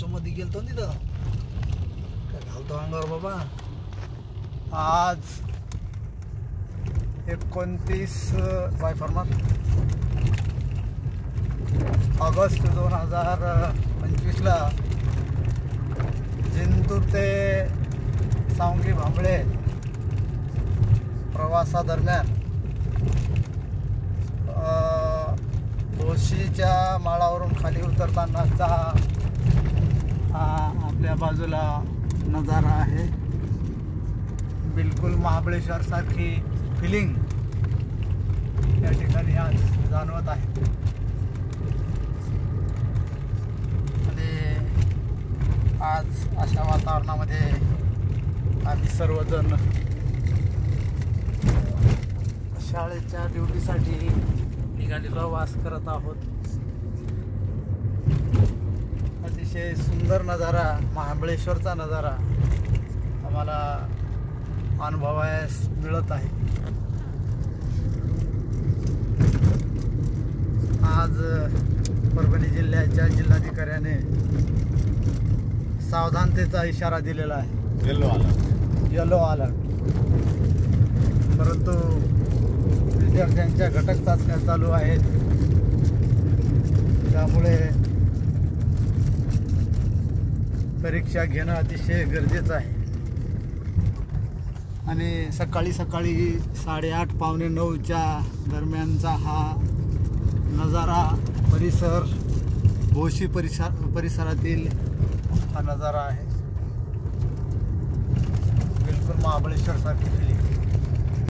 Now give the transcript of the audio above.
मध्ये गेलतो तिथं काय घालतो अंगावर बाबा। आज 29 ऑगस्ट 2025 ला जिंतूर ते सावंगी भांबळे प्रवासादरम्यान भोशीच्या माळावरून खाली उतरतानाचा हा आपल्या बाजूला नजारा आहे। बिलकुल महाबळेश्वर सारखी फिलिंग या ठिकाणी आज जाणवत आहे। आणि आज अशा वातावरणामध्ये आम्ही सर्वजण शाळेच्या ड्युटीसाठी निघालेलो वास करत आहोत। अतिशय सुंदर नजारा, महाबळेश्वरचा नजारा आम्हाला अनुभवायस मिळत आहे। आज परभणी जिल्ह्याच्या जिल्हाधिकाऱ्याने सावधानतेचा इशारा दिलेला आहे, येलो अलर्ट। परंतु विद्यार्थ्यांच्या घटक चाचण्या चालू आहेत, त्यामुळे परीक्षा घेणं अतिशय गरजेचं आहे। आणि सकाळी 8:30 पावणे 9च्या दरम्यानचा हा नजारा, परिसर, भोशी परिसरातील हा नजारा आहे। बिलकुल महाबळेश्वर सारखी फिलिंग।